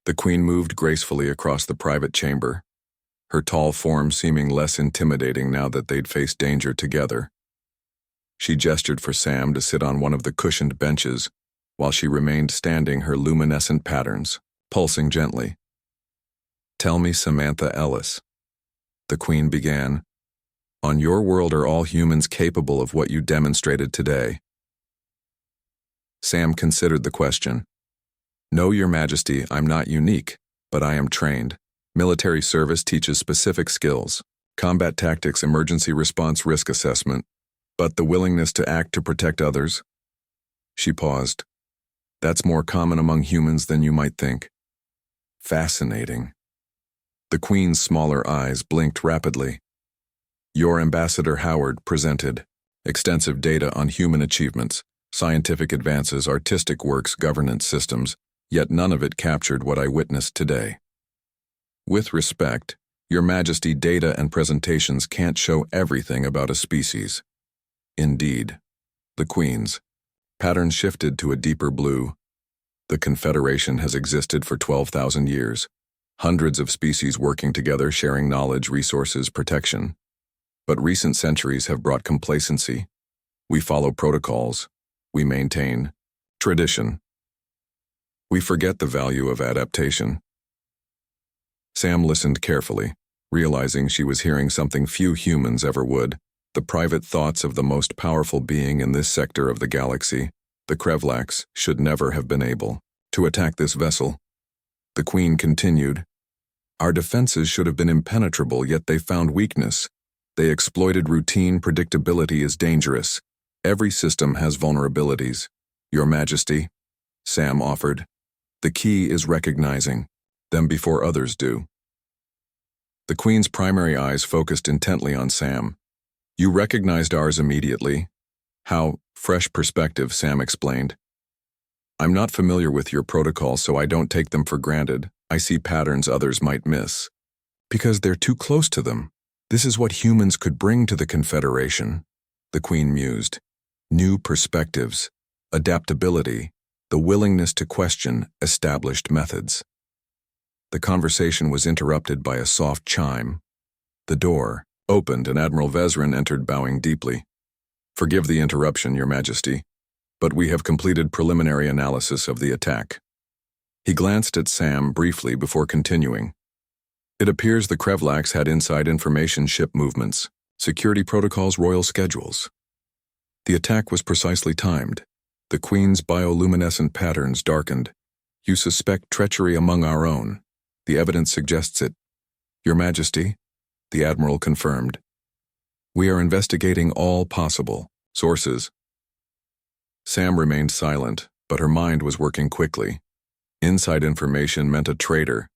The Queen moved gracefully across the private chamber, her tall form seeming less intimidating now that they'd faced danger together. She gestured for Sam to sit on one of the cushioned benches, while she remained standing, her luminescent patterns pulsing gently. "Tell me, Samantha Ellis," the Queen began, "on your world are all humans capable of what you demonstrated today?" Sam considered the question. "No, Your Majesty, I'm not unique, but I am trained. Military service teaches specific skills, combat tactics, emergency response, risk assessment, but the willingness to act to protect others?" She paused. "That's more common among humans than you might think." "Fascinating." The Queen's smaller eyes blinked rapidly. "Your Ambassador Howard presented extensive data on human achievements, scientific advances, artistic works, governance systems, yet none of it captured what I witnessed today. With respect, Your Majesty, data and presentations can't show everything about a species." "Indeed." The Queen's pattern shifted to a deeper blue. "The Confederation has existed for 12,000 years. Hundreds of species working together, sharing knowledge, resources, protection. But recent centuries have brought complacency. We follow protocols. We maintain tradition. We forget the value of adaptation." Sam listened carefully, realizing she was hearing something few humans ever would, the private thoughts of the most powerful being in this sector of the galaxy. The Krevlax should never have been able to attack this vessel. The Queen continued, "Our defenses should have been impenetrable, yet they found weakness. They exploited routine. Predictability is dangerous. Every system has vulnerabilities. Your Majesty," Sam offered, "the key is recognizing them before others do." The Queen's primary eyes focused intently on Sam. "You recognized ours immediately?" "How? Fresh perspective," Sam explained. "I'm not familiar with your protocol, so I don't take them for granted. I see patterns others might miss. Because they're too close to them. This is what humans could bring to the Confederation," the Queen mused. "New perspectives, adaptability, the willingness to question established methods." The conversation was interrupted by a soft chime. The door opened and Admiral Vezrin entered, bowing deeply. "Forgive the interruption, Your Majesty, but we have completed preliminary analysis of the attack." He glanced at Sam briefly before continuing. "It appears the Krevlax had inside information, ship movements, security protocols, royal schedules. The attack was precisely timed. The Queen's bioluminescent patterns darkened. You suspect treachery among our own. The evidence suggests it." "Your Majesty," the Admiral confirmed. "We are investigating all possible sources." Sam remained silent, but her mind was working quickly. Inside information meant a traitor,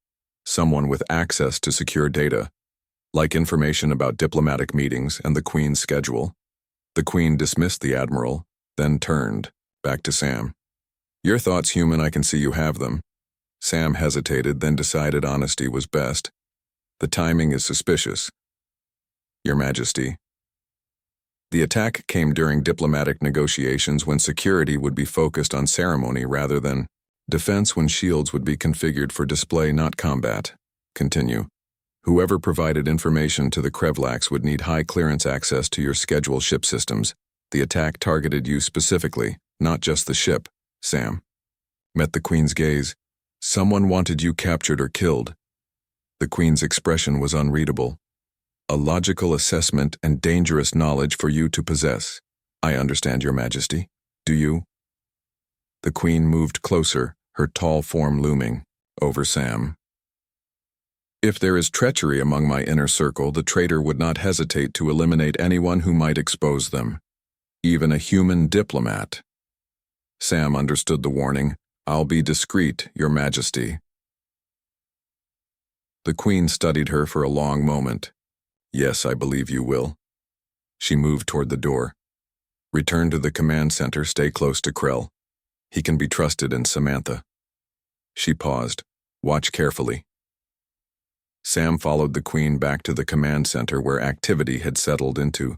someone with access to secure data, like information about diplomatic meetings and the Queen's schedule. The Queen dismissed the Admiral, then turned back to Sam. "Your thoughts, human, I can see you have them." Sam hesitated, then decided honesty was best. "The timing is suspicious." "Your Majesty." "The attack came during diplomatic negotiations when security would be focused on ceremony rather than defense, when shields would be configured for display, not combat." Continue. "Whoever provided information to the Krevlax would need high clearance access to your schedule ship systems. The attack targeted you specifically, not just the ship." Sam met the Queen's gaze. "Someone wanted you captured or killed." The Queen's expression was unreadable. "A logical assessment and dangerous knowledge for you to possess." "I understand, Your Majesty. Do you?" The Queen moved closer, her tall form looming over Sam. "If there is treachery among my inner circle, the traitor would not hesitate to eliminate anyone who might expose them, even a human diplomat." Sam understood the warning. "I'll be discreet, Your Majesty." The Queen studied her for a long moment. "Yes, I believe you will." She moved toward the door. "Return to the command center, stay close to Krell. He can be trusted, and Samantha." She paused. "Watch carefully." Sam followed the Queen back to the command center, where activity had settled into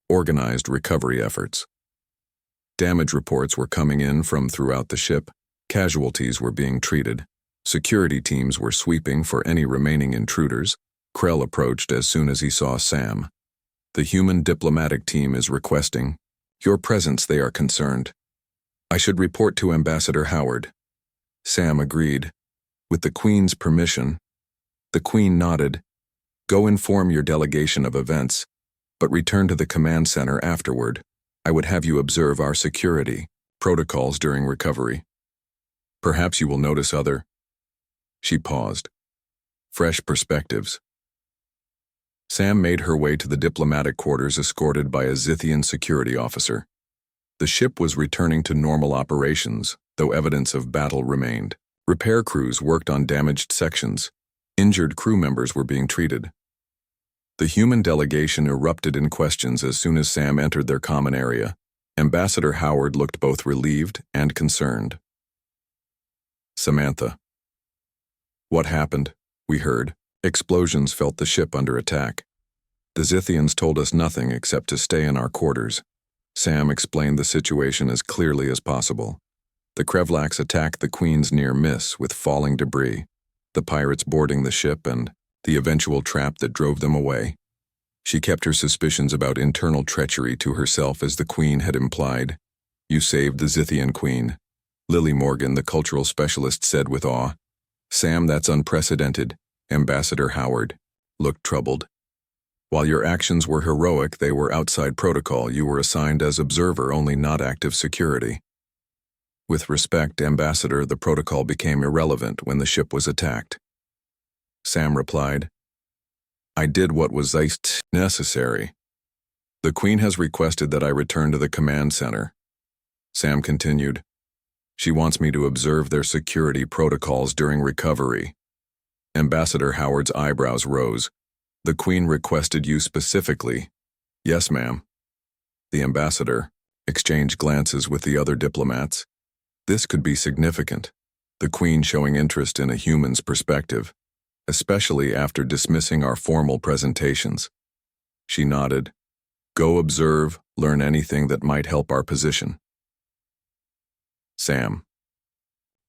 organized recovery efforts. Damage reports were coming in from throughout the ship. Casualties were being treated. Security teams were sweeping for any remaining intruders. Krell approached as soon as he saw Sam. The human diplomatic team is requesting your presence. They are concerned. I should report to Ambassador Howard. Sam agreed. With the Queen's permission. The Queen nodded. Go inform your delegation of events, but return to the command center afterward. I would have you observe our security protocols during recovery. Perhaps you will notice other. She paused. Fresh perspectives. Sam made her way to the diplomatic quarters escorted by a Zithian security officer. The ship was returning to normal operations, though evidence of battle remained. Repair crews worked on damaged sections. Injured crew members were being treated. The human delegation erupted in questions as soon as Sam entered their common area. Ambassador Howard looked both relieved and concerned. Samantha. What happened? We heard. Explosions felt the ship under attack. The Zithians told us nothing except to stay in our quarters. Sam explained the situation as clearly as possible. The Krevlax attacked the Queen's near miss with falling debris, the pirates boarding the ship and the eventual trap that drove them away. She kept her suspicions about internal treachery to herself as the Queen had implied. You saved the Zithian Queen. Lily Morgan, the cultural specialist, said with awe. Sam, that's unprecedented. Ambassador Howard looked troubled. While your actions were heroic, they were outside protocol. You were assigned as observer only, not active security. With respect, Ambassador, the protocol became irrelevant when the ship was attacked. Sam replied, I did what was necessary. The Queen has requested that I return to the command center. Sam continued, she wants me to observe their security protocols during recovery. Ambassador Howard's eyebrows rose. The Queen requested you specifically. Yes, ma'am. The ambassador exchanged glances with the other diplomats. This could be significant. The Queen showing interest in a human's perspective, especially after dismissing our formal presentations. She nodded. Go observe, learn anything that might help our position. Sam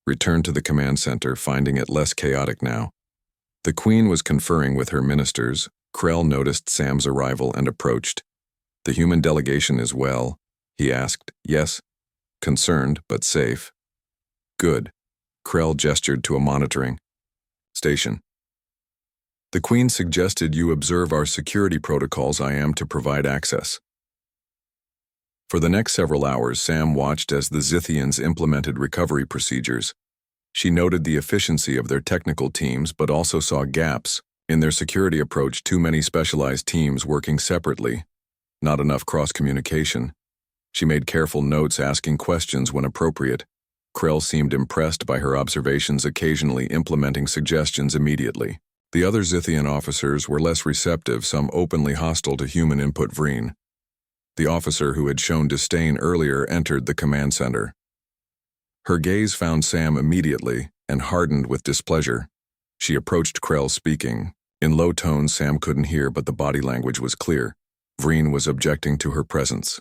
returned to the command center, finding it less chaotic now. The Queen was conferring with her ministers. Krell noticed Sam's arrival and approached. The human delegation is well, he asked. Yes. Concerned, but safe. Good. Krell gestured to a monitoring station. The Queen suggested you observe our security protocols. I am to provide access. For the next several hours, Sam watched as the Zithians implemented recovery procedures. She noted the efficiency of their technical teams, but also saw gaps in their security approach. Too many specialized teams working separately. Not enough cross-communication. She made careful notes, asking questions when appropriate. Krell seemed impressed by her observations, occasionally implementing suggestions immediately. The other Zithian officers were less receptive, some openly hostile to human input. Vreen, the officer who had shown disdain earlier, entered the command center. Her gaze found Sam immediately and hardened with displeasure. She approached Krell, speaking. In low tones Sam couldn't hear, but the body language was clear. Vreen was objecting to her presence.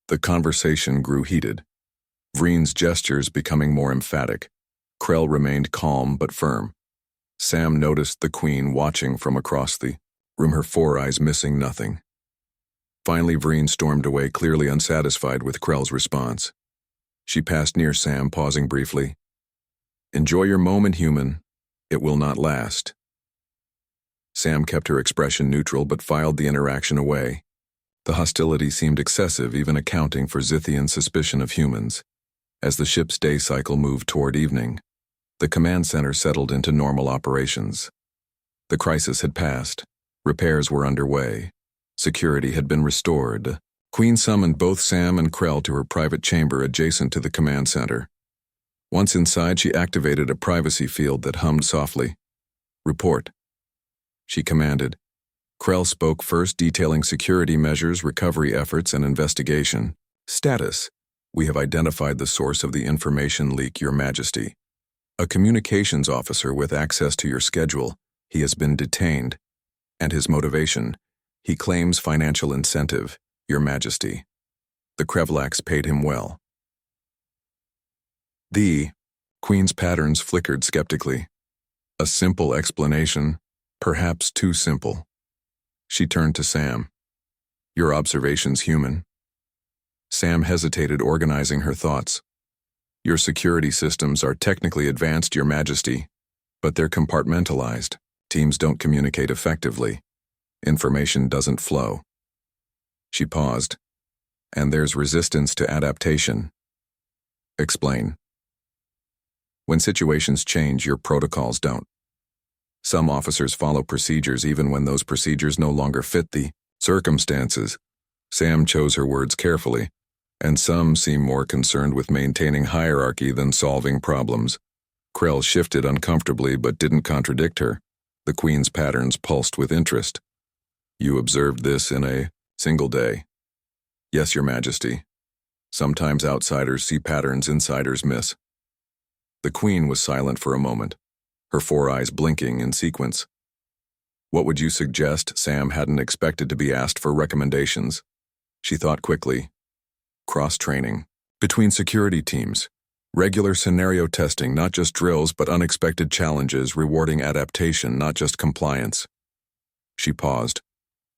The conversation grew heated. Vreen's gestures becoming more emphatic. Krell remained calm but firm. Sam noticed the Queen watching from across the room, her four eyes missing nothing. Finally, Vreen stormed away, clearly unsatisfied with Krell's response. She passed near Sam, pausing briefly. Enjoy your moment, human. It will not last. Sam kept her expression neutral but filed the interaction away. The hostility seemed excessive, even accounting for Zithian suspicion of humans. As the ship's day cycle moved toward evening, the command center settled into normal operations. The crisis had passed. Repairs were underway. Security had been restored. Queen summoned both Sam and Krell to her private chamber adjacent to the command center. Once inside, she activated a privacy field that hummed softly. Report, she commanded. Krell spoke first, detailing security measures, recovery efforts, and investigation. Status: we have identified the source of the information leak, Your Majesty. A communications officer with access to your schedule. He has been detained. And his motivation: he claims financial incentive, Your Majesty. The Krevlax paid him well. The Queen's patterns flickered skeptically. A simple explanation, perhaps too simple. She turned to Sam. Your observation's human. Sam hesitated, organizing her thoughts. Your security systems are technically advanced, Your Majesty, but they're compartmentalized. Teams don't communicate effectively. Information doesn't flow. She paused. And there's resistance to adaptation. Explain. When situations change, your protocols don't. Some officers follow procedures even when those procedures no longer fit the circumstances. Sam chose her words carefully, and some seem more concerned with maintaining hierarchy than solving problems. Krell shifted uncomfortably but didn't contradict her. The Queen's patterns pulsed with interest. You observed this in a single day. Yes, Your Majesty. Sometimes outsiders see patterns insiders miss. The Queen was silent for a moment, her 4 eyes blinking in sequence. What would you suggest? Sam hadn't expected to be asked for recommendations. She thought quickly. Cross-training. Between security teams. Regular scenario testing, not just drills but unexpected challenges, rewarding adaptation, not just compliance. She paused.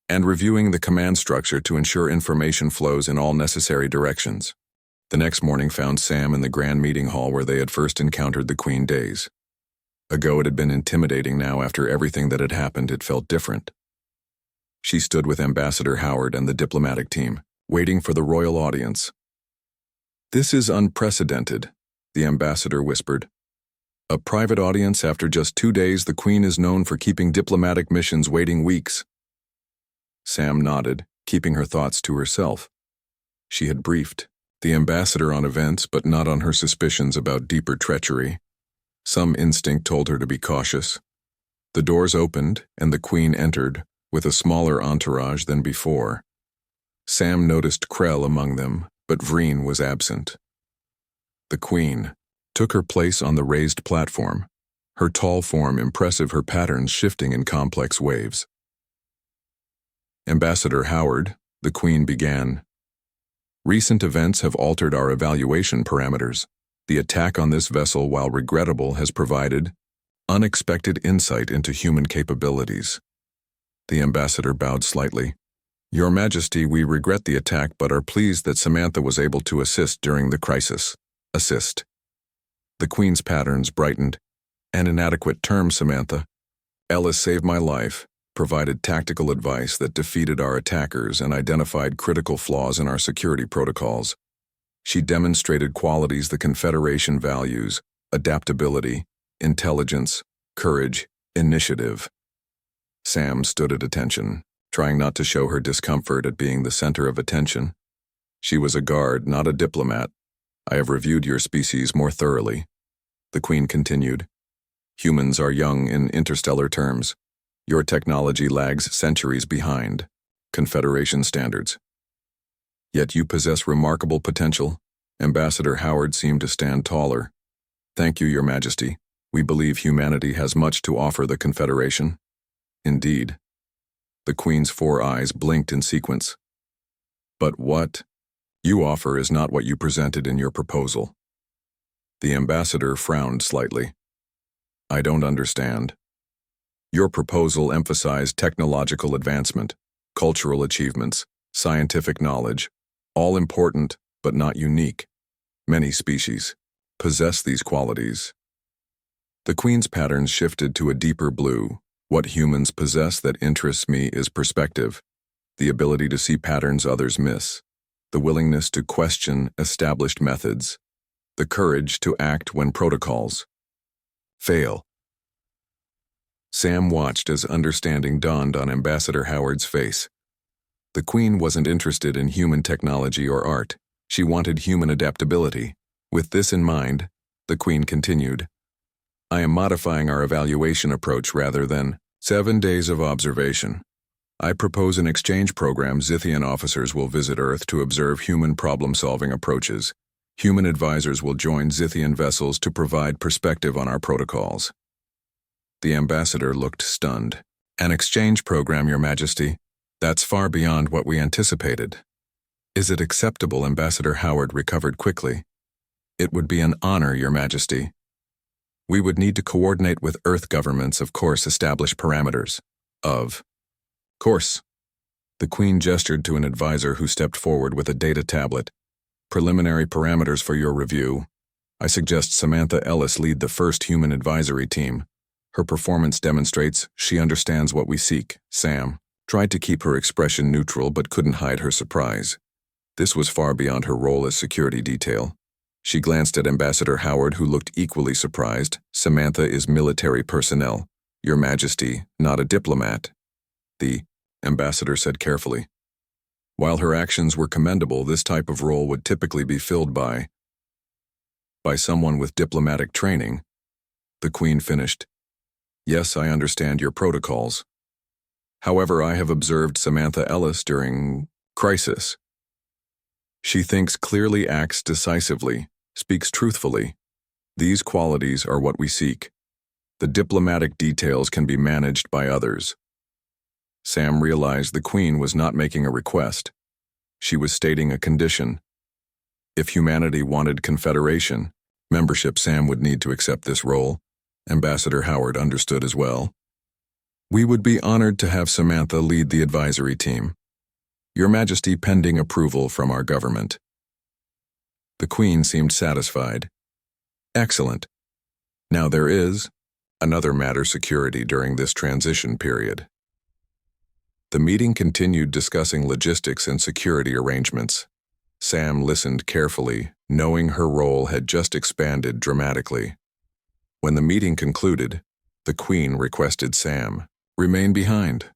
And reviewing the command structure to ensure information flows in all necessary directions. The next morning found Sam in the grand meeting hall where they had first encountered the Queen days ago. It had been intimidating. Now, after everything that had happened, it felt different. She stood with Ambassador Howard and the diplomatic team, waiting for the royal audience. This is unprecedented, the ambassador whispered. A private audience after just 2 days. The Queen is known for keeping diplomatic missions waiting weeks. Sam nodded, keeping her thoughts to herself. She had briefed the ambassador on events, but not on her suspicions about deeper treachery. Some instinct told her to be cautious. The doors opened, and the Queen entered, with a smaller entourage than before. Sam noticed Krell among them, but Vreen was absent. The Queen took her place on the raised platform, her tall form impressive, her patterns shifting in complex waves. Ambassador Howard, the Queen began. Recent events have altered our evaluation parameters. The attack on this vessel, while regrettable, has provided unexpected insight into human capabilities. The ambassador bowed slightly. Your Majesty, we regret the attack but are pleased that Samantha was able to assist during the crisis. Assist. The Queen's patterns brightened. An inadequate term, Samantha. Ellis saved my life, provided tactical advice that defeated our attackers, and identified critical flaws in our security protocols. She demonstrated qualities the Confederation values: adaptability, intelligence, courage, initiative. Sam stood at attention, trying not to show her discomfort at being the center of attention. She was a guard, not a diplomat. I have reviewed your species more thoroughly. The Queen continued. Humans are young in interstellar terms. Your technology lags centuries behind Confederation standards. Yet you possess remarkable potential. Ambassador Howard seemed to stand taller. Thank you, Your Majesty. We believe humanity has much to offer the Confederation. Indeed. The Queen's 4 eyes blinked in sequence. But what you offer is not what you presented in your proposal. The ambassador frowned slightly. I don't understand. Your proposal emphasized technological advancement, cultural achievements, scientific knowledge, all important but not unique. Many species possess these qualities. The Queen's patterns shifted to a deeper blue. What humans possess that interests me is perspective, the ability to see patterns others miss, the willingness to question established methods, the courage to act when protocols fail. Sam watched as understanding dawned on Ambassador Howard's face. The Queen wasn't interested in human technology or art. She wanted human adaptability. With this in mind, the Queen continued, I am modifying our evaluation approach rather than 7 days of observation. I propose an exchange program. Zithian officers will visit Earth to observe human problem-solving approaches. Human advisors will join Zithian vessels to provide perspective on our protocols. The ambassador looked stunned. An exchange program, Your Majesty? That's far beyond what we anticipated. Is it acceptable? Ambassador Howard recovered quickly. It would be an honor, Your Majesty. We would need to coordinate with Earth governments, of course, establish parameters. Of course. The Queen gestured to an advisor who stepped forward with a data tablet. Preliminary parameters for your review. I suggest Samantha Ellis lead the first human advisory team. Her performance demonstrates she understands what we seek. Sam tried to keep her expression neutral but couldn't hide her surprise. This was far beyond her role as security detail. She glanced at Ambassador Howard, who looked equally surprised. Samantha is military personnel. Your Majesty, not a diplomat. The ambassador said carefully. While her actions were commendable, this type of role would typically be filled by someone with diplomatic training. The Queen finished. Yes, I understand your protocols. However, I have observed Samantha Ellis during crisis. She thinks clearly, acts decisively, speaks truthfully. These qualities are what we seek. The diplomatic details can be managed by others. Sam realized the Queen was not making a request. She was stating a condition. If humanity wanted Confederation membership, Sam would need to accept this role. Ambassador Howard understood as well. We would be honored to have Samantha lead the advisory team. Your Majesty, pending approval from our government. The Queen seemed satisfied. Excellent. Now there is another matter: security during this transition period. The meeting continued, discussing logistics and security arrangements. Sam listened carefully, knowing her role had just expanded dramatically. When the meeting concluded, the Queen requested Sam remain behind.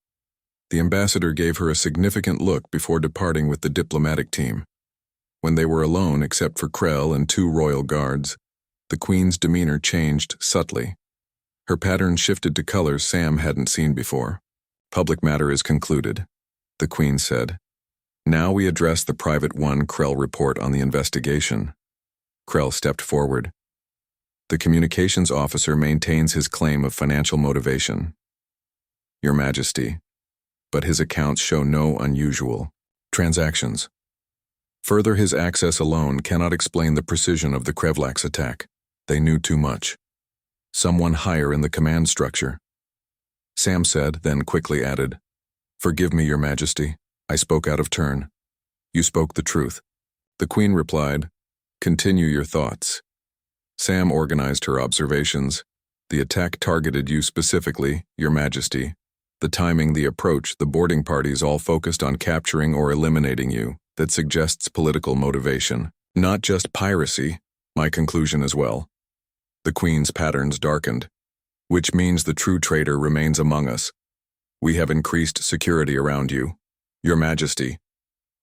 The ambassador gave her a significant look before departing with the diplomatic team. When they were alone, except for Krell and 2 royal guards, the Queen's demeanor changed subtly. Her pattern shifted to colors Sam hadn't seen before. Public matter is concluded, the Queen said. Now we address the Private 1 Krell report on the investigation. Krell stepped forward. The communications officer maintains his claim of financial motivation. Your Majesty, but his accounts show no unusual transactions. Further, his access alone cannot explain the precision of the Krevlax attack. They knew too much. Someone higher in the command structure. Sam said, then quickly added, Forgive me, Your Majesty. I spoke out of turn. You spoke the truth. The Queen replied, Continue your thoughts. Sam organized her observations. The attack targeted you specifically, Your Majesty. The timing, the approach, the boarding parties all focused on capturing or eliminating you. That suggests political motivation, not just piracy. My conclusion as well. The Queen's patterns darkened, which means the true traitor remains among us. We have increased security around you, Your Majesty,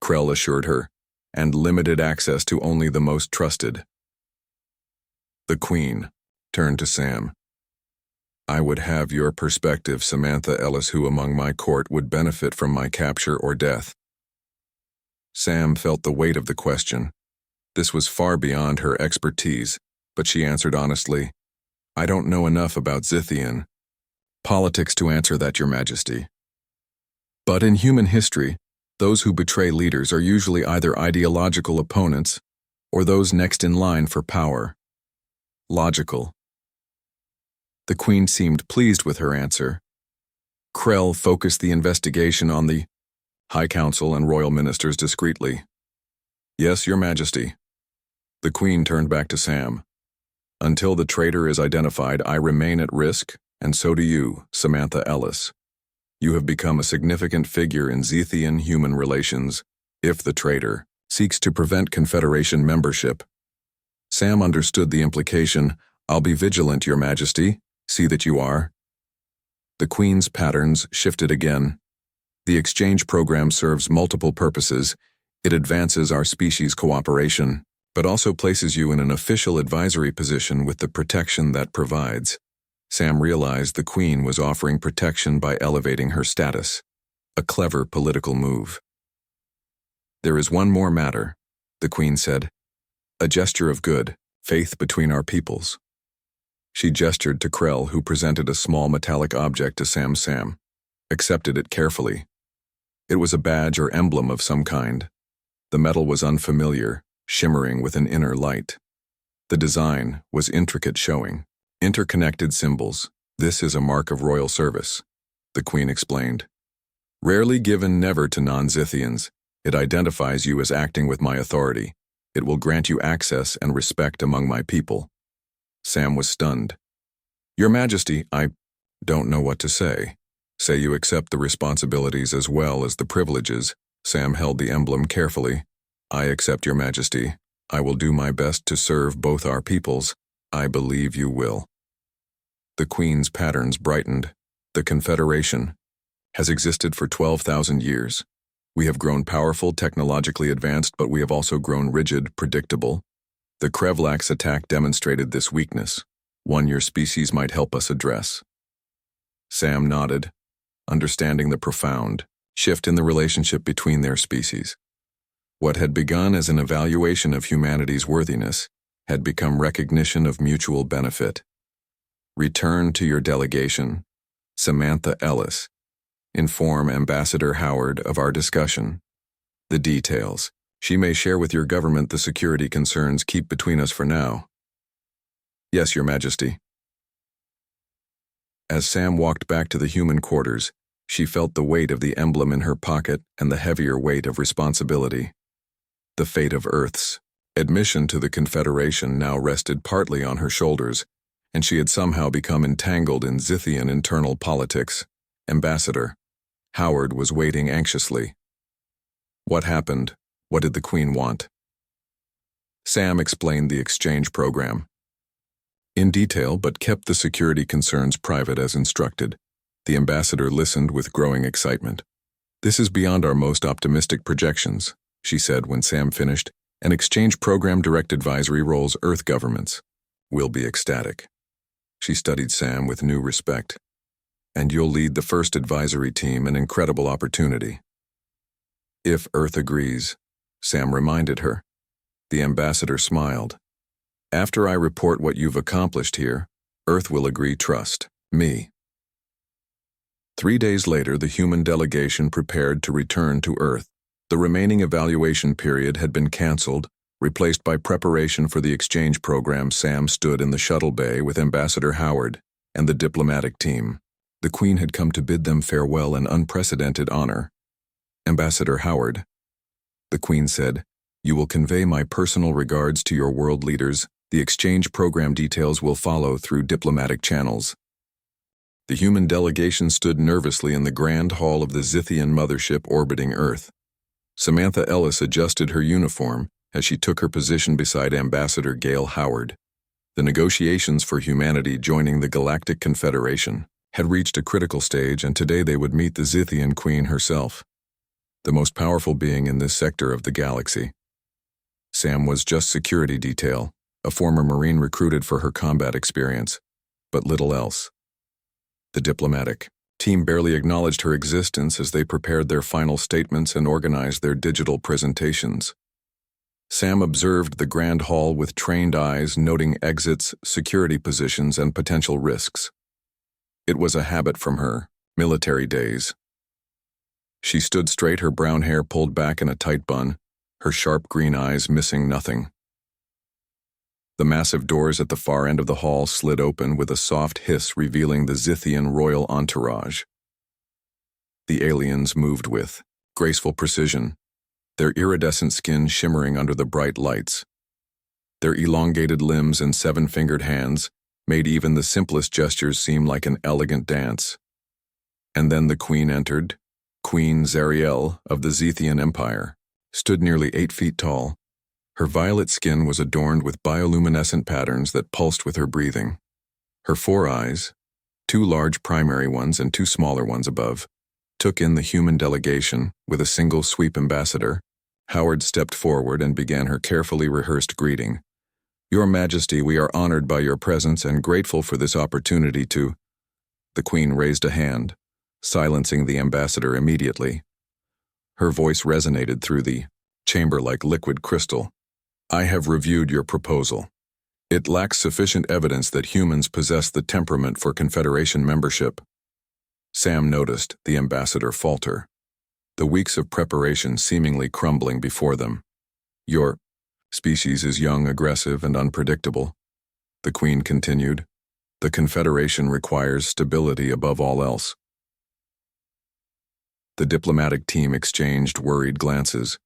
Krell assured her, and limited access to only the most trusted. The Queen turned to Sam. I would have your perspective, Samantha Ellis, who among my court would benefit from my capture or death. Sam felt the weight of the question. This was far beyond her expertise, but she answered honestly, I don't know enough about Zithian politics to answer that, Your Majesty. But in human history, those who betray leaders are usually either ideological opponents or those next in line for power. Logical. The Queen seemed pleased with her answer. Krell focused the investigation on the High Council and royal ministers discreetly. Yes, Your Majesty. The Queen turned back to Sam. Until the traitor is identified, I remain at risk, and so do you, Samantha Ellis. You have become a significant figure in Zethian human relations. If the traitor seeks to prevent Confederation membership. Sam understood the implication. I'll be vigilant, Your Majesty. See that you are. The Queen's patterns shifted again. The exchange program serves multiple purposes. It advances our species' cooperation, but also places you in an official advisory position with the protection that provides. Sam realized the Queen was offering protection by elevating her status. A clever political move. There is one more matter, the Queen said. A gesture of good faith between our peoples. She gestured to Krell, who presented a small metallic object to Sam. Sam accepted it carefully. It was a badge or emblem of some kind. The metal was unfamiliar, shimmering with an inner light. The design was intricate, showing Interconnected symbols. This is a mark of royal service, the Queen explained. Rarely given, never to non-Zithians. It identifies you as acting with my authority. It will grant you access and respect among my people. Sam was stunned. Your Majesty, I don't know what to say. Say you accept the responsibilities as well as the privileges. Sam held the emblem carefully. I accept, Your Majesty. I will do my best to serve both our peoples. I believe you will. The Queen's patterns brightened. The Confederation has existed for 12,000 years. We have grown powerful, technologically advanced, but we have also grown rigid, predictable. The Krevlax attack demonstrated this weakness, one your species might help us address. Sam nodded, understanding the profound shift in the relationship between their species. What had begun as an evaluation of humanity's worthiness had become recognition of mutual benefit. Return to your delegation, Samantha Ellis. Inform Ambassador Howard of our discussion. The details. She may share with your government the security concerns. Keep between us for now. Yes, Your Majesty. As Sam walked back to the human quarters, she felt the weight of the emblem in her pocket and the heavier weight of responsibility. The fate of Earth's admission to the Confederation now rested partly on her shoulders, and she had somehow become entangled in Zithian internal politics. Ambassador Howard was waiting anxiously. What happened? What did the Queen want? Sam explained the exchange program in detail, but kept the security concerns private as instructed. The ambassador listened with growing excitement. This is beyond our most optimistic projections, she said when Sam finished. An exchange program direct advisory roles Earth governments. We'll be ecstatic. She studied Sam with new respect. And you'll lead the first advisory team, an incredible opportunity. If Earth agrees, Sam reminded her. The ambassador smiled. After I report what you've accomplished here, Earth will agree. Trust me. 3 days later, the human delegation prepared to return to Earth. The remaining evaluation period had been canceled, replaced by preparation for the exchange program. Sam stood in the shuttle bay with Ambassador Howard and the diplomatic team. The Queen had come to bid them farewell in unprecedented honor. Ambassador Howard, the Queen said, you will convey my personal regards to your world leaders. The exchange program details will follow through diplomatic channels. The human delegation stood nervously in the grand hall of the Zithian mothership orbiting Earth. Samantha Ellis adjusted her uniform as she took her position beside Ambassador Gail Howard. The negotiations for humanity joining the Galactic Confederation had reached a critical stage, and today they would meet the Zithian Queen herself, the most powerful being in this sector of the galaxy. Sam was just security detail, a former Marine recruited for her combat experience, but little else. The diplomatic team barely acknowledged her existence as they prepared their final statements and organized their digital presentations. Sam observed the grand hall with trained eyes, noting exits, security positions, and potential risks. It was a habit from her military days. She stood straight, her brown hair pulled back in a tight bun, her sharp green eyes missing nothing. The massive doors at the far end of the hall slid open with a soft hiss, revealing the Zithian royal entourage. The aliens moved with graceful precision, their iridescent skin shimmering under the bright lights. Their elongated limbs and seven-fingered hands made even the simplest gestures seem like an elegant dance. And then the Queen entered. Queen Zariel of the Zithian Empire stood nearly 8 feet tall. Her violet skin was adorned with bioluminescent patterns that pulsed with her breathing. Her 4 eyes, 2 large primary ones and 2 smaller ones above, took in the human delegation with a single sweep. Ambassador Howard stepped forward and began her carefully rehearsed greeting. Your Majesty, we are honored by your presence and grateful for this opportunity to... The Queen raised a hand, silencing the ambassador immediately. Her voice resonated through the chamber like liquid crystal. I have reviewed your proposal. It lacks sufficient evidence that humans possess the temperament for Confederation membership. Sam noticed the ambassador falter, the weeks of preparation seemingly crumbling before them. Your species is young, aggressive, and unpredictable, the Queen continued. The Confederation requires stability above all else. The diplomatic team exchanged worried glances,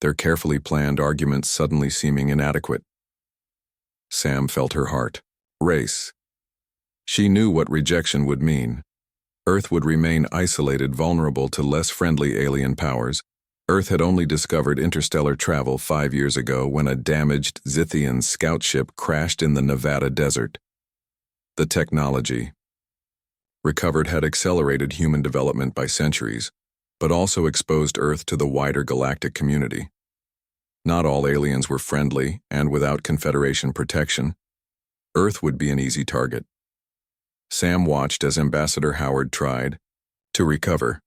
their carefully planned arguments suddenly seeming inadequate. Sam felt her heart race. She knew what rejection would mean. Earth would remain isolated, vulnerable to less friendly alien powers. Earth had only discovered interstellar travel 5 years ago when a damaged Zithian scout ship crashed in the Nevada desert. The technology recovered had accelerated human development by centuries, but also exposed Earth to the wider galactic community. Not all aliens were friendly, and without Confederation protection, Earth would be an easy target. Sam watched as Ambassador Howard tried to recover.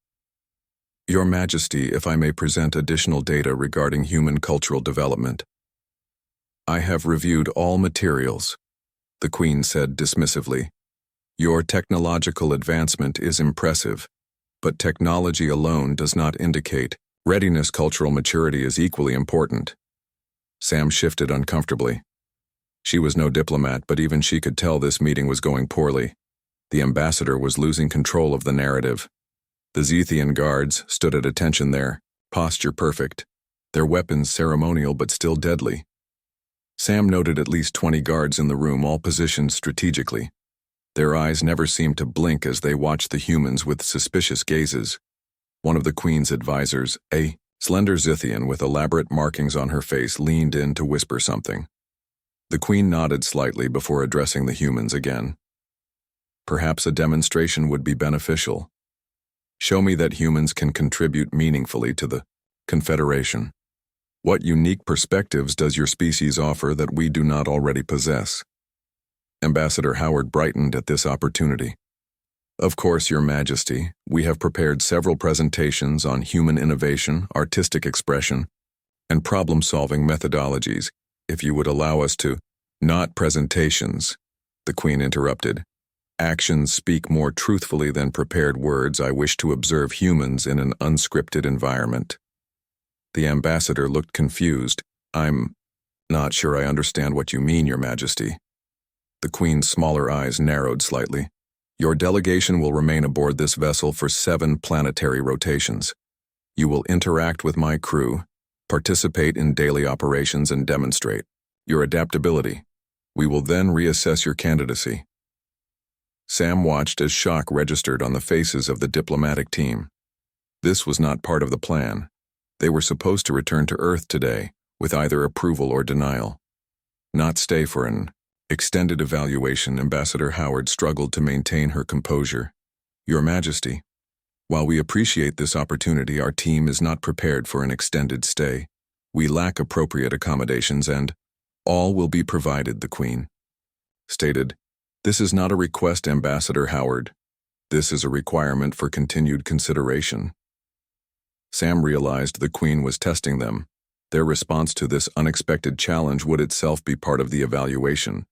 Your Majesty, if I may present additional data regarding human cultural development. I have reviewed all materials, the Queen said dismissively. Your technological advancement is impressive, but technology alone does not indicate readiness. Cultural maturity is equally important. Sam shifted uncomfortably. She was no diplomat, but even she could tell this meeting was going poorly. The ambassador was losing control of the narrative. The Zethian guards stood at attention there, posture perfect, their weapons ceremonial but still deadly. Sam noted at least 20 guards in the room, all positioned strategically. Their eyes never seemed to blink as they watched the humans with suspicious gazes. One of the Queen's advisors, a slender Zithian with elaborate markings on her face, leaned in to whisper something. The Queen nodded slightly before addressing the humans again. Perhaps a demonstration would be beneficial. Show me that humans can contribute meaningfully to the Confederation. What unique perspectives does your species offer that we do not already possess? Ambassador Howard brightened at this opportunity. Of course, Your Majesty, we have prepared several presentations on human innovation, artistic expression, and problem-solving methodologies. If you would allow us to— Not presentations, the Queen interrupted. Actions speak more truthfully than prepared words. I wish to observe humans in an unscripted environment. The ambassador looked confused. I'm not sure I understand what you mean, Your Majesty. The Queen's smaller eyes narrowed slightly. Your delegation will remain aboard this vessel for 7 planetary rotations. You will interact with my crew, participate in daily operations, and demonstrate your adaptability. We will then reassess your candidacy. Sam watched as shock registered on the faces of the diplomatic team. This was not part of the plan. They were supposed to return to Earth today, with either approval or denial. Not stay for an extended evaluation. Ambassador Howard struggled to maintain her composure. Your Majesty, while we appreciate this opportunity, our team is not prepared for an extended stay. We lack appropriate accommodations and all will be provided, the Queen stated. This is not a request, Ambassador Howard. This is a requirement for continued consideration. Sam realized the Queen was testing them. Their response to this unexpected challenge would itself be part of the evaluation.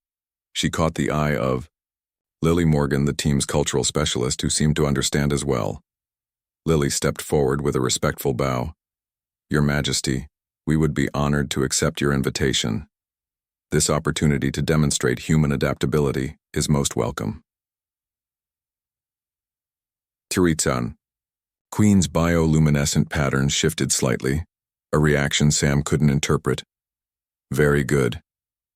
She caught the eye of Lily Morgan, the team's cultural specialist, who seemed to understand as well. Lily stepped forward with a respectful bow. Your Majesty, we would be honored to accept your invitation. This opportunity to demonstrate human adaptability is most welcome. Tiritsan. Queen's bioluminescent pattern shifted slightly, a reaction Sam couldn't interpret. Very good.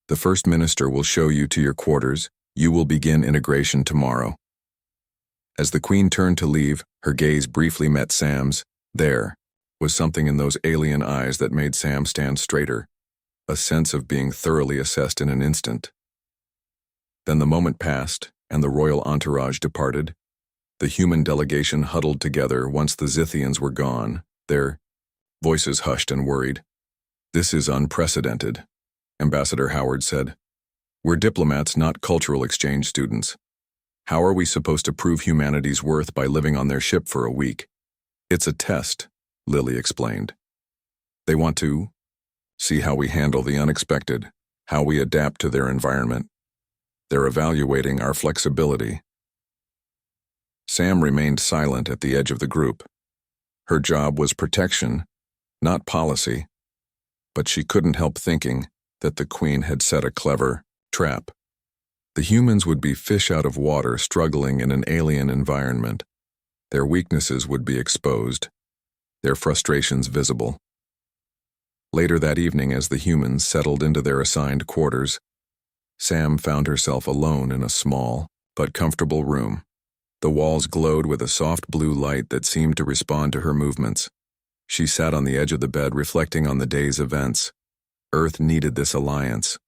The First Minister will show you to your quarters. You will begin integration tomorrow. As the Queen turned to leave, her gaze briefly met Sam's. There was something in those alien eyes that made Sam stand straighter, a sense of being thoroughly assessed in an instant. Then the moment passed, and the royal entourage departed. The human delegation huddled together once the Zithians were gone, their voices hushed and worried. This is unprecedented, Ambassador Howard said. We're diplomats, not cultural exchange students. How are we supposed to prove humanity's worth by living on their ship for a week? It's a test, Lily explained. They want to see how we handle the unexpected, how we adapt to their environment. They're evaluating our flexibility. Sam remained silent at the edge of the group. Her job was protection, not policy, but she couldn't help thinking that the Queen had set a clever trap. The humans would be fish out of water struggling in an alien environment. Their weaknesses would be exposed, their frustrations visible. Later that evening, as the humans settled into their assigned quarters, Sam found herself alone in a small but comfortable room. The walls glowed with a soft blue light that seemed to respond to her movements. She sat on the edge of the bed reflecting on the day's events. Earth needed this alliance.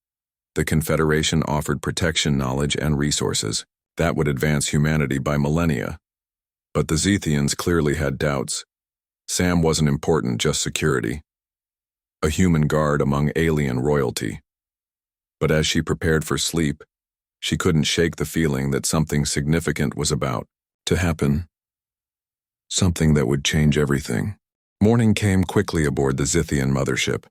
The Confederation offered protection, knowledge, and resources that would advance humanity by millennia. But the Zethians clearly had doubts. Sam wasn't important, just security. A human guard among alien royalty. But as she prepared for sleep, she couldn't shake the feeling that something significant was about to happen. Something that would change everything. Morning came quickly aboard the Zithian mothership.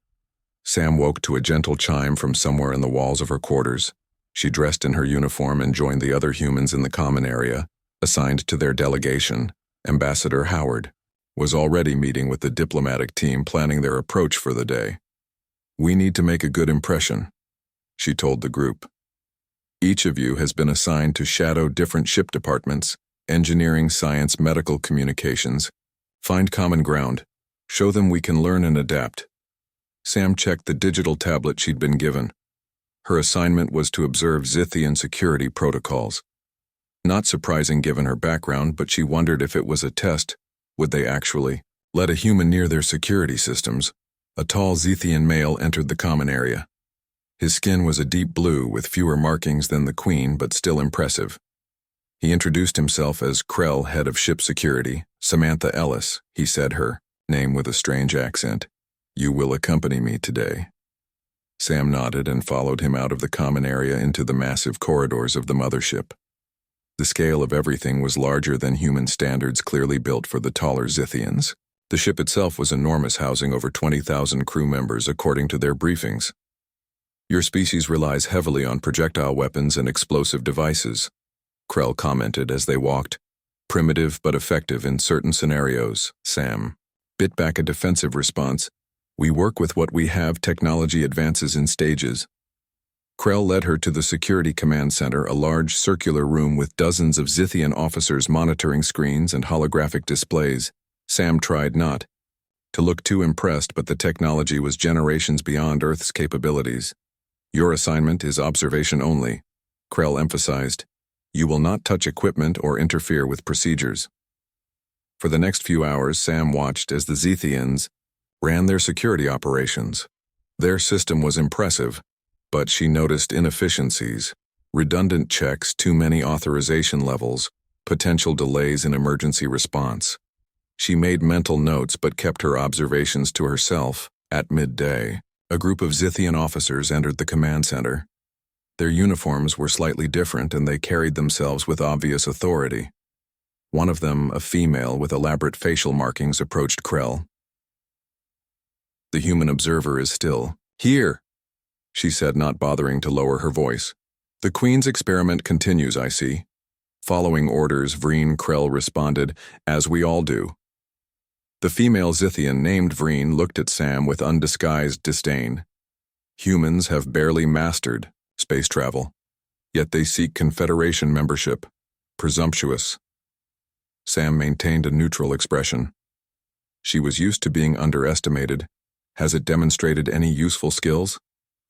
Sam woke to a gentle chime from somewhere in the walls of her quarters. She dressed in her uniform and joined the other humans in the common area, assigned to their delegation. Ambassador Howard was already meeting with the diplomatic team, planning their approach for the day. "We need to make a good impression," she told the group. "Each of you has been assigned to shadow different ship departments: engineering, science, medical, communications. Find common ground. Show them we can learn and adapt." Sam checked the digital tablet she'd been given. Her assignment was to observe Zithian security protocols. Not surprising given her background, but she wondered if it was a test. Would they actually let a human near their security systems? A tall Zithian male entered the common area. His skin was a deep blue with fewer markings than the Queen, but still impressive. He introduced himself as Krell, head of ship security. "Samantha Ellis," he said, her name with a strange accent. "You will accompany me today." Sam nodded and followed him out of the common area into the massive corridors of the mothership. The scale of everything was larger than human standards, clearly built for the taller Zithians. The ship itself was enormous, housing over 20,000 crew members according to their briefings. "Your species relies heavily on projectile weapons and explosive devices," Krell commented as they walked. "Primitive but effective in certain scenarios." Sam bit back a defensive response. "We work with what we have. Technology advances in stages." Krell led her to the Security Command Center, a large circular room with dozens of Zithian officers monitoring screens and holographic displays. Sam tried not to look too impressed, but the technology was generations beyond Earth's capabilities. "Your assignment is observation only," Krell emphasized. "You will not touch equipment or interfere with procedures." For the next few hours, Sam watched as the Zithians ran their security operations. Their system was impressive, but she noticed inefficiencies, redundant checks, too many authorization levels, potential delays in emergency response. She made mental notes but kept her observations to herself. At midday, a group of Zithian officers entered the command center. Their uniforms were slightly different, and they carried themselves with obvious authority. One of them, a female with elaborate facial markings, approached Krell. The human observer is still here, she said, not bothering to lower her voice. "The Queen's experiment continues, I see." Following orders, Vreen, Krell responded, "As we all do." The female Zithian, named Vreen, looked at Sam with undisguised disdain. "Humans have barely mastered space travel, yet they seek Confederation membership. Presumptuous." Sam maintained a neutral expression. She was used to being underestimated. "Has it demonstrated any useful skills?"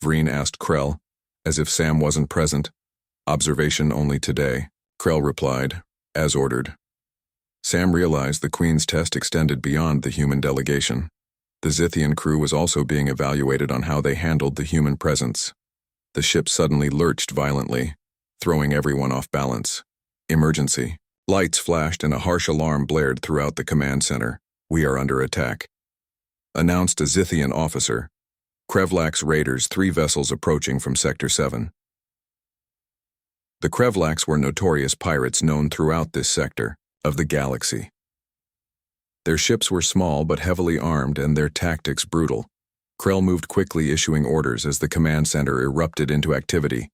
Vreen asked Krell, as if Sam wasn't present. "Observation only today," Krell replied, "as ordered." Sam realized the Queen's test extended beyond the human delegation. The Zithian crew was also being evaluated on how they handled the human presence. The ship suddenly lurched violently, throwing everyone off balance. Emergency. Lights flashed and a harsh alarm blared throughout the command center. "We are under attack," announced a Zithian officer. "Krevlak's raiders, 3 vessels approaching from Sector 7. The Krevlaks were notorious pirates known throughout this sector of the galaxy. Their ships were small but heavily armed, and their tactics brutal. Krell moved quickly, issuing orders as the command center erupted into activity.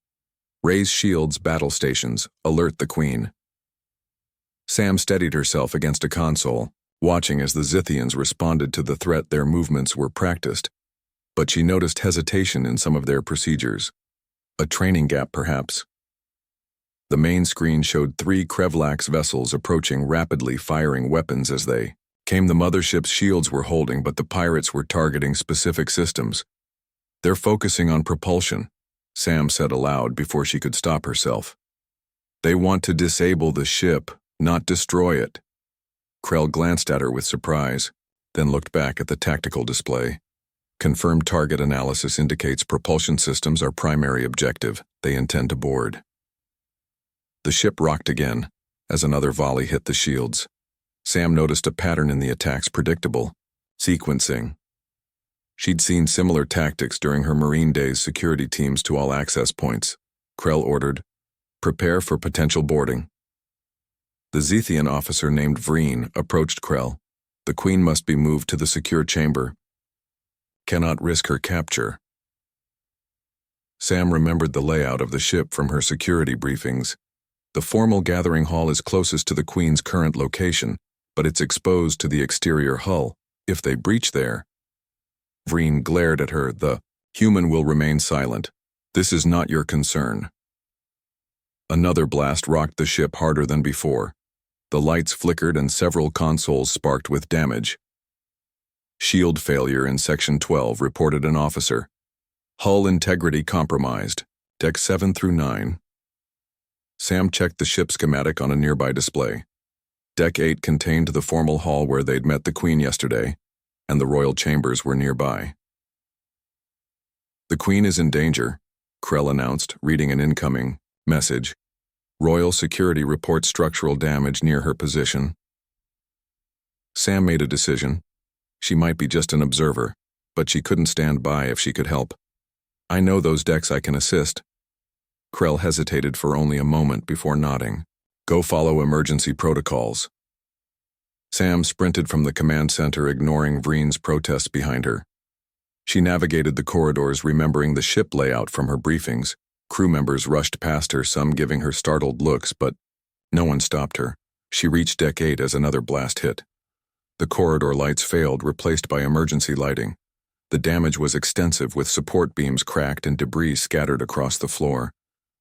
"Raise shields, battle stations, alert the Queen." Sam steadied herself against a console, watching as the Zithians responded to the threat. Their movements were practiced, but she noticed hesitation in some of their procedures. A training gap, perhaps. The main screen showed 3 Krevlax vessels approaching rapidly, firing weapons as they came. The mothership's shields were holding, but the pirates were targeting specific systems. "They're focusing on propulsion," Sam said aloud before she could stop herself. "They want to disable the ship, not destroy it." Krell glanced at her with surprise, then looked back at the tactical display. "Confirmed target analysis indicates propulsion systems are primary objective. They intend to board." The ship rocked again as another volley hit the shields. Sam noticed a pattern in the attacks: predictable sequencing. She'd seen similar tactics during her Marine days. "Security teams to all access points," Krell ordered. "Prepare for potential boarding." The Zethian officer named Vreen approached Krell. "The Queen must be moved to the secure chamber. Cannot risk her capture." Sam remembered the layout of the ship from her security briefings. The formal gathering hall is closest to the Queen's current location, but it's exposed to the exterior hull. If they breach there— Vreen glared at her. "The human will remain silent. This is not your concern." Another blast rocked the ship harder than before. The lights flickered and several consoles sparked with damage. "Shield failure in Section 12, reported an officer. Hull integrity compromised. Deck 7 through 9. Sam checked the ship schematic on a nearby display. Deck 8 contained the formal hall where they'd met the Queen yesterday, and the royal chambers were nearby. "The Queen is in danger," Krell announced, reading an incoming message. "Royal security reports structural damage near her position." Sam made a decision. She might be just an observer, but she couldn't stand by if she could help. "I know those decks. I can assist." Krell hesitated for only a moment before nodding. "Go follow emergency protocols." Sam sprinted from the command center, ignoring Vreen's protests behind her. She navigated the corridors, remembering the ship layout from her briefings. Crew members rushed past her, some giving her startled looks, but no one stopped her. She reached Deck 8 as another blast hit. The corridor lights failed, replaced by emergency lighting. The damage was extensive, with support beams cracked and debris scattered across the floor.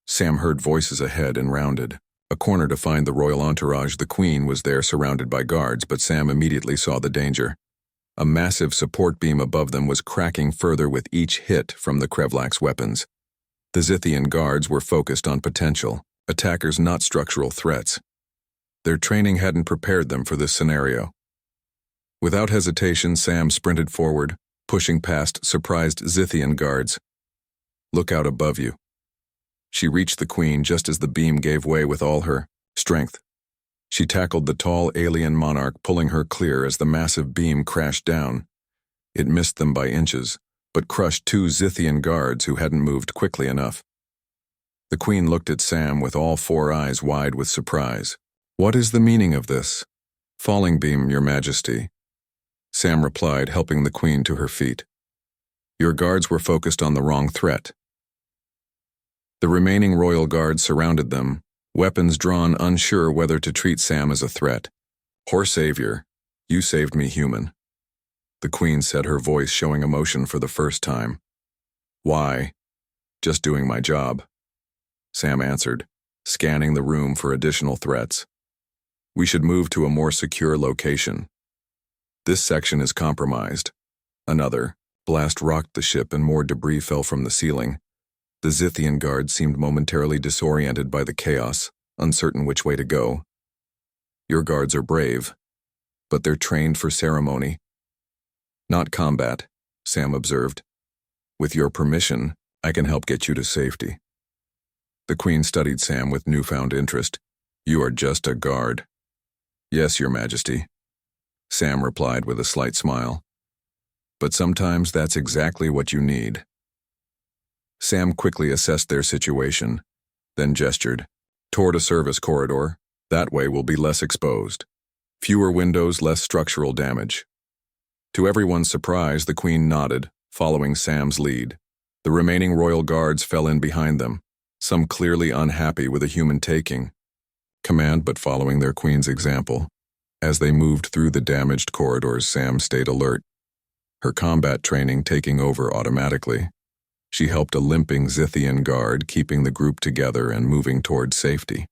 Sam heard voices ahead and rounded a corner to find the royal entourage. The Queen was there, surrounded by guards, but Sam immediately saw the danger. A massive support beam above them was cracking further with each hit from the Krevlax weapons. The Zethian guards were focused on potential attackers, not structural threats. Their training hadn't prepared them for this scenario. Without hesitation, Sam sprinted forward, pushing past surprised Zethian guards. "Look out above you." She reached the Queen just as the beam gave way with all her strength. She tackled the tall alien monarch, pulling her clear as the massive beam crashed down. It missed them by inches, but crushed 2 Zethian guards who hadn't moved quickly enough. The Queen looked at Sam with all 4 eyes wide with surprise. "What is the meaning of this?" "Falling beam, Your Majesty," Sam replied, helping the Queen to her feet. "Your guards were focused on the wrong threat." The remaining royal guards surrounded them, weapons drawn, unsure whether to treat Sam as a threat. "Poor savior, you saved me, human," the Queen said, her voice showing emotion for the first time. "Why?" "Just doing my job," Sam answered, scanning the room for additional threats. "We should move to a more secure location. This section is compromised." Another blast rocked the ship and more debris fell from the ceiling. The Zethian guards seemed momentarily disoriented by the chaos, uncertain which way to go. "Your guards are brave, but they're trained for ceremony, not combat," Sam observed. "With your permission, I can help get you to safety." The Queen studied Sam with newfound interest. "You are just a guard." "Yes, Your Majesty," Sam replied with a slight smile. "But sometimes that's exactly what you need." Sam quickly assessed their situation, then gestured toward a service corridor. "That way we'll be less exposed. Fewer windows, less structural damage." To everyone's surprise, the Queen nodded, following Sam's lead. The remaining royal guards fell in behind them, some clearly unhappy with a human taking command but following their Queen's example. As they moved through the damaged corridors, Sam stayed alert, her combat training taking over automatically. She helped a limping Zithian guard, keeping the group together and moving toward safety.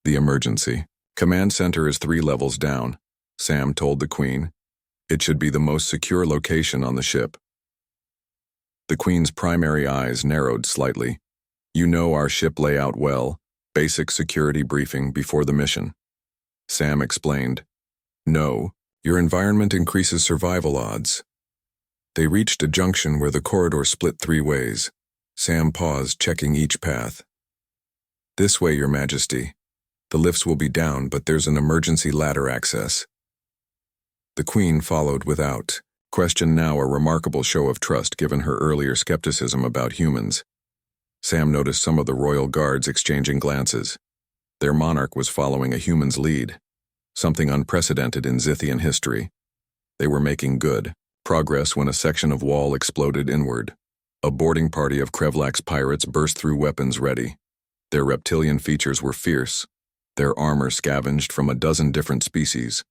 The emergency. Command center is 3 levels down, Sam told the Queen. It should be the most secure location on the ship. The Queen's primary eyes narrowed slightly. You know our ship layout well. Basic security briefing before the mission. Sam explained. No, your environment increases survival odds. They reached a junction where the corridor split 3 ways. Sam paused, checking each path. This way, Your Majesty. The lifts will be down, but there's an emergency ladder access. The Queen followed without question, now a remarkable show of trust given her earlier skepticism about humans. Sam noticed some of the royal guards exchanging glances. Their monarch was following a human's lead, something unprecedented in Zithian history. They were making good progress when a section of wall exploded inward. A boarding party of Krevlak's pirates burst through, weapons ready. Their reptilian features were fierce, their armor scavenged from a dozen different species.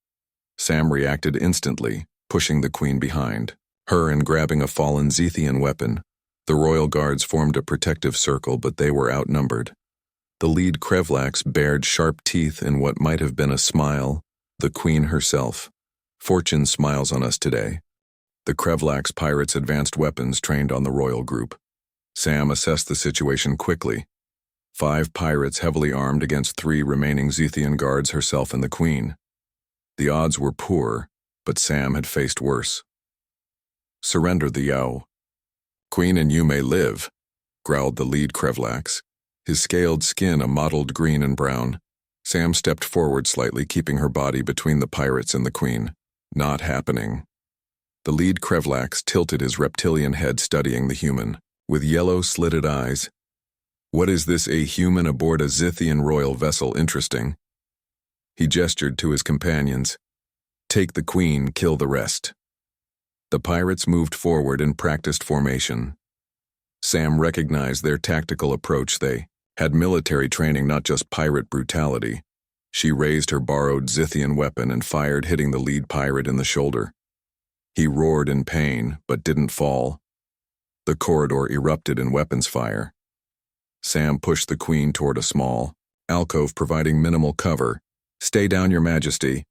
Sam reacted instantly, pushing the Queen behind her and grabbing a fallen Zithian weapon. The royal guards formed a protective circle, but they were outnumbered. The lead Krevlaks bared sharp teeth in what might have been a smile. The Queen herself. Fortune smiles on us today. The Krevlaks pirates advanced weapons trained on the royal group. Sam assessed the situation quickly. 5 pirates heavily armed against 3 remaining Zithian guards, herself and the Queen. The odds were poor, but Sam had faced worse. Surrender the Yao. Queen and you may live, growled the lead Krevlaks, his scaled skin a mottled green and brown. Sam stepped forward slightly, keeping her body between the pirates and the Queen. Not happening. The lead Krevlaks tilted his reptilian head, studying the human, with yellow slitted eyes. What is this, a human aboard a Zithian royal vessel? Interesting. He gestured to his companions. Take the Queen, kill the rest. The pirates moved forward in practiced formation. Sam recognized their tactical approach. They had military training, not just pirate brutality. She raised her borrowed Zithian weapon and fired, hitting the lead pirate in the shoulder. He roared in pain, but didn't fall. The corridor erupted in weapons fire. Sam pushed the Queen toward a small alcove, providing minimal cover. Stay down, Your Majesty.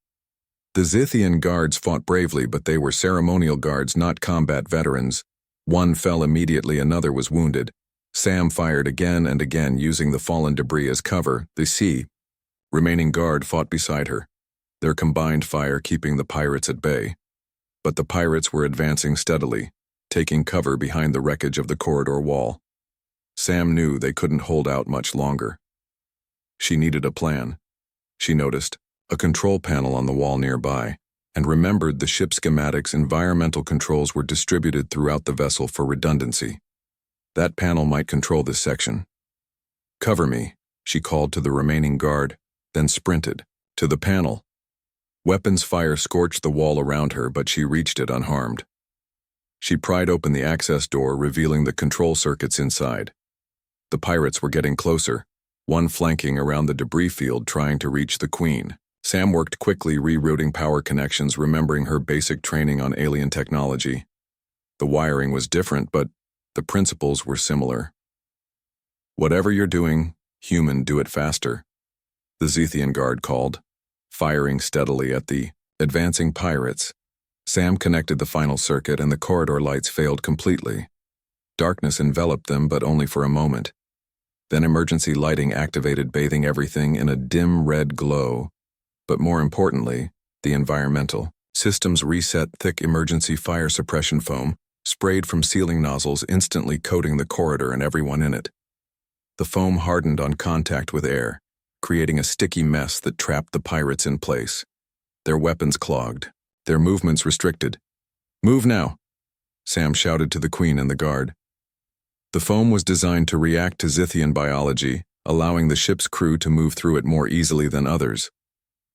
The Zithian guards fought bravely, but they were ceremonial guards, not combat veterans. One fell immediately, another was wounded. Sam fired again and again, using the fallen debris as cover. The remaining guard fought beside her, their combined fire keeping the pirates at bay. But the pirates were advancing steadily, taking cover behind the wreckage of the corridor wall. Sam knew they couldn't hold out much longer. She needed a plan. She noticed a control panel on the wall nearby, and remembered the ship schematics. Environmental controls were distributed throughout the vessel for redundancy. That panel might control this section. Cover me, she called to the remaining guard, then sprinted to the panel. Weapons fire scorched the wall around her, but she reached it unharmed. She pried open the access door, revealing the control circuits inside. The pirates were getting closer, one flanking around the debris field, trying to reach the Queen. Sam worked quickly, rerouting power connections, remembering her basic training on alien technology. The wiring was different, but the principles were similar. Whatever you're doing, human, do it faster, the Zithian guard called, firing steadily at the advancing pirates. Sam connected the final circuit, and the corridor lights failed completely. Darkness enveloped them, but only for a moment. Then emergency lighting activated, bathing everything in a dim red glow. But more importantly, the environmental systems reset. Thick emergency fire suppression foam sprayed from ceiling nozzles, instantly coating the corridor and everyone in it. The foam hardened on contact with air, creating a sticky mess that trapped the pirates in place. Their weapons clogged, their movements restricted. Move now, Sam shouted to the Queen and the guard. The foam was designed to react to Zithian biology, allowing the ship's crew to move through it more easily than others.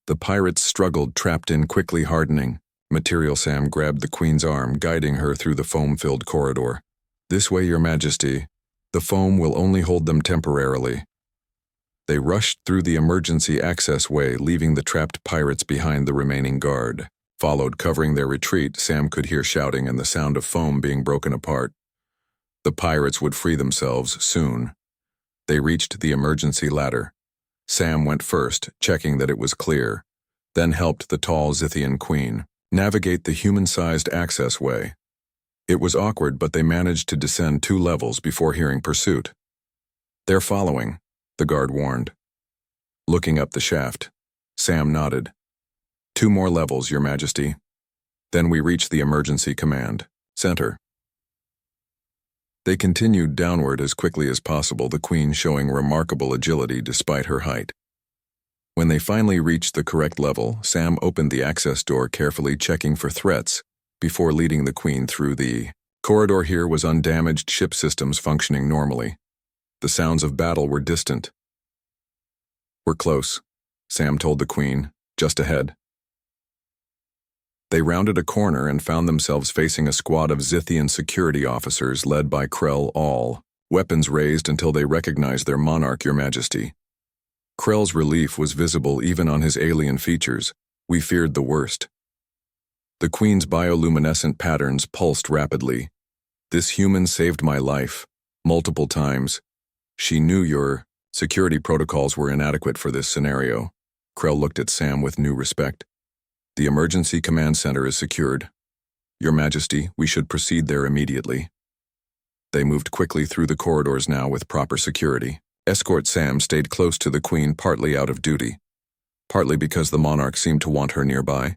The pirates struggled, trapped in quickly hardening material. Sam grabbed the Queen's arm, guiding her through the foam-filled corridor. This way, Your Majesty. The foam will only hold them temporarily. They rushed through the emergency access way, leaving the trapped pirates behind. The remaining guard followed, covering their retreat. Sam could hear shouting and the sound of foam being broken apart. The pirates would free themselves soon. They reached the emergency ladder. Sam went first, checking that it was clear, then helped the tall Zithian queen navigate the human-sized access way. It was awkward, but they managed to descend 2 levels before hearing pursuit. "They're following," the guard warned. Looking up the shaft, Sam nodded. "2 more levels, Your Majesty. Then we reach the emergency command center." They continued downward as quickly as possible, the queen showing remarkable agility despite her height. When they finally reached the correct level, Sam opened the access door, carefully checking for threats before leading the queen through. The corridor here was undamaged, ship systems functioning normally. The sounds of battle were distant. "We're close," Sam told the queen, "just ahead." They rounded a corner and found themselves facing a squad of Zithian security officers led by Krell, all weapons raised until they recognized their monarch, Your Majesty. Krell's relief was visible even on his alien features. "We feared the worst." The queen's bioluminescent patterns pulsed rapidly. "This human saved my life, multiple times. She knew your security protocols were inadequate for this scenario." Krell looked at Sam with new respect. "The emergency command center is secured. Your Majesty, we should proceed there immediately." They moved quickly through the corridors now with proper security. Escort Sam stayed close to the queen, partly out of duty, partly because the monarch seemed to want her nearby.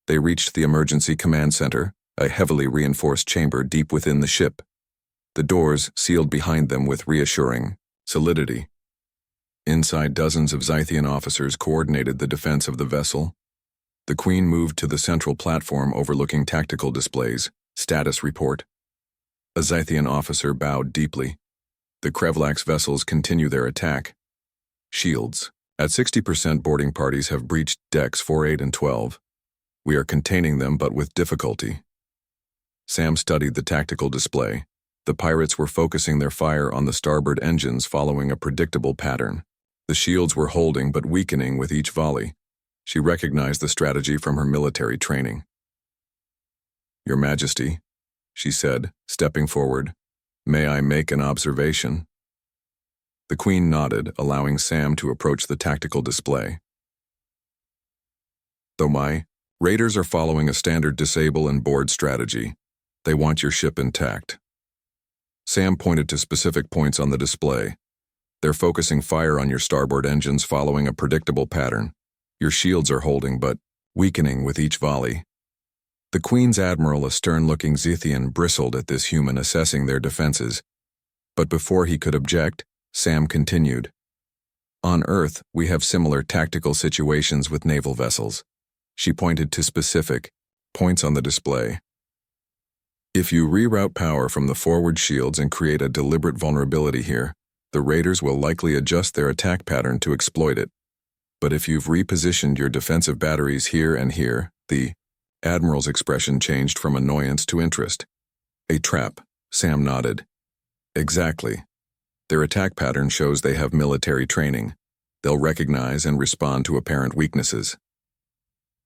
They reached the emergency command center, a heavily reinforced chamber deep within the ship. The doors sealed behind them with reassuring solidity. Inside, dozens of Zithian officers coordinated the defense of the vessel. The queen moved to the central platform overlooking tactical displays. "Status report." A Zithian officer bowed deeply. "The Krevlax vessels continue their attack. Shields. At 60%, boarding parties have breached decks 4, 8, and 12. We are containing them, but with difficulty." Sam studied the tactical display. The pirates were focusing their fire on the starboard engines, following a predictable pattern. The shields were holding but weakening with each volley. She recognized the strategy from her military training. "Your Majesty," she said, stepping forward, "may I make an observation?" The queen nodded, allowing Sam to approach the tactical display. "Though my raiders are following a standard disable and board strategy. They want your ship intact." Sam pointed to specific points on the display. "They're focusing fire on your starboard engines, following a predictable pattern. Your shields are holding but weakening with each volley." The Queen's Admiral, a stern-looking Zithian, bristled at this human assessing their defenses. But before he could object, Sam continued. "On Earth, we have similar tactical situations with naval vessels." She pointed to specific points on the display. "If you reroute power from the forward shields and create a deliberate vulnerability here, the raiders will likely adjust their attack pattern to exploit it. But if you've repositioned your defensive batteries here and here," the Admiral's expression changed from annoyance to interest. "A trap," Sam nodded. "Exactly. Their attack pattern shows they have military training. They'll recognize and respond to apparent weaknesses."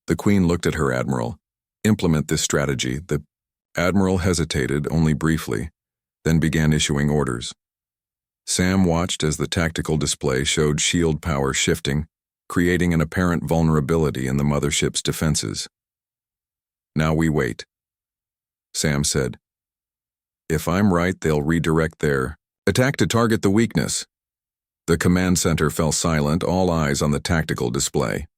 The Queen looked at her Admiral. "Implement this strategy." The Admiral hesitated only briefly, then began issuing orders. Sam watched as the tactical display showed shield power shifting, creating an apparent vulnerability in the mothership's defenses. "Now we wait," Sam said. "If I'm right, they'll redirect their attack to target the weakness." The command center fell silent, all eyes on the tactical display.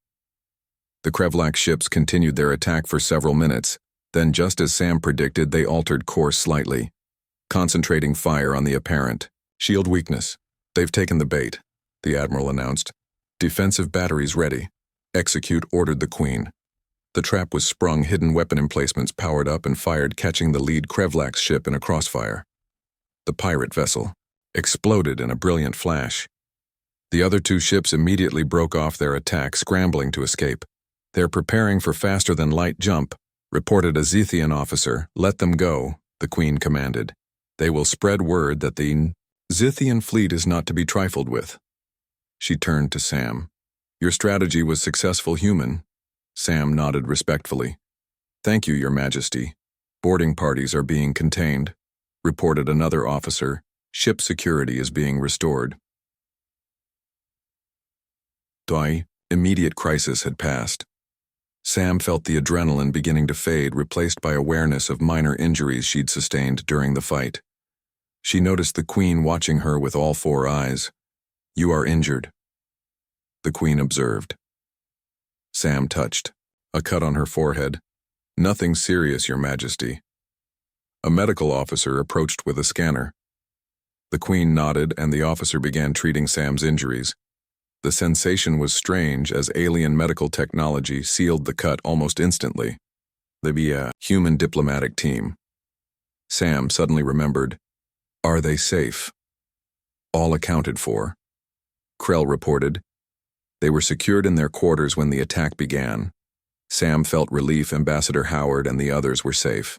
The Krevlax ships continued their attack for several minutes, then just as Sam predicted, they altered course slightly, concentrating fire on the apparent shield weakness. "They've taken the bait," the Admiral announced. "Defensive batteries ready." "Execute," ordered the Queen. The trap was sprung, hidden weapon emplacements powered up and fired, catching the lead Krevlax ship in a crossfire. The pirate vessel exploded in a brilliant flash. The other 2 ships immediately broke off their attack, scrambling to escape. "They're preparing for faster-than-light jump," reported a Zithian officer. "Let them go," the Queen commanded. "They will spread word that the Zithian fleet is not to be trifled with." She turned to Sam. "Your strategy was successful, human." Sam nodded respectfully. "Thank you, Your Majesty. Boarding parties are being contained," reported another officer. "Ship security is being restored." Immediate crisis had passed. Sam felt the adrenaline beginning to fade, replaced by awareness of minor injuries she'd sustained during the fight. She noticed the Queen watching her with all four eyes. "You are injured," the Queen observed. Sam touched. A cut on her forehead. "Nothing serious, Your Majesty." A medical officer approached with a scanner. The Queen nodded, and the officer began treating Sam's injuries. The sensation was strange, as alien medical technology sealed the cut almost instantly. The human diplomatic team. Sam suddenly remembered. Are they safe? All accounted for. Krell reported. They were secured in their quarters when the attack began. Sam felt relief Ambassador Howard and the others were safe.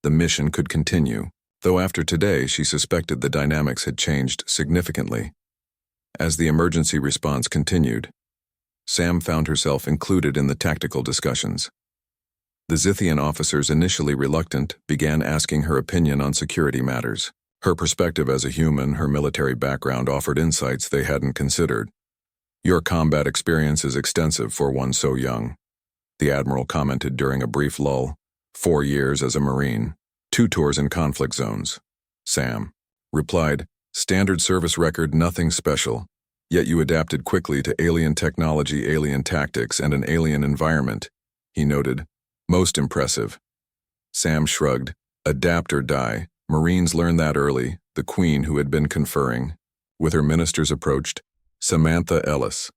The mission could continue, though after today she suspected the dynamics had changed significantly. As the emergency response continued, Sam found herself included in the tactical discussions. The Zithian officers, initially reluctant, began asking her opinion on security matters. Her perspective as a human, her military background offered insights they hadn't considered. "Your combat experience is extensive for one so young," the Admiral commented during a brief lull. 4 years as a Marine, 2 tours in conflict zones. Sam replied, "Standard service record, nothing special. Yet you adapted quickly to alien technology, alien tactics, and an alien environment," he noted. "Most impressive." Sam shrugged. "Adapt or die. Marines learn that early," the Queen, who had been conferring, with her ministers, approached. "Samantha Ellis.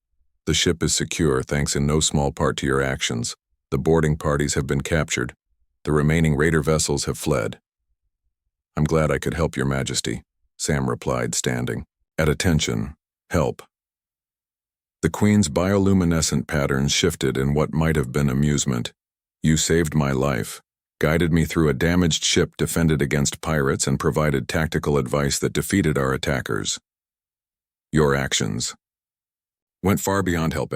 The ship is secure thanks in no small part to your actions. The boarding parties have been captured. The remaining raider vessels have fled." "I'm glad I could help, Your Majesty," Sam replied, standing. "At attention. Help." The Queen's bioluminescent patterns shifted in what might have been amusement. "You saved my life, guided me through a damaged ship, defended against pirates, and provided tactical advice that defeated our attackers. Your actions went far beyond help.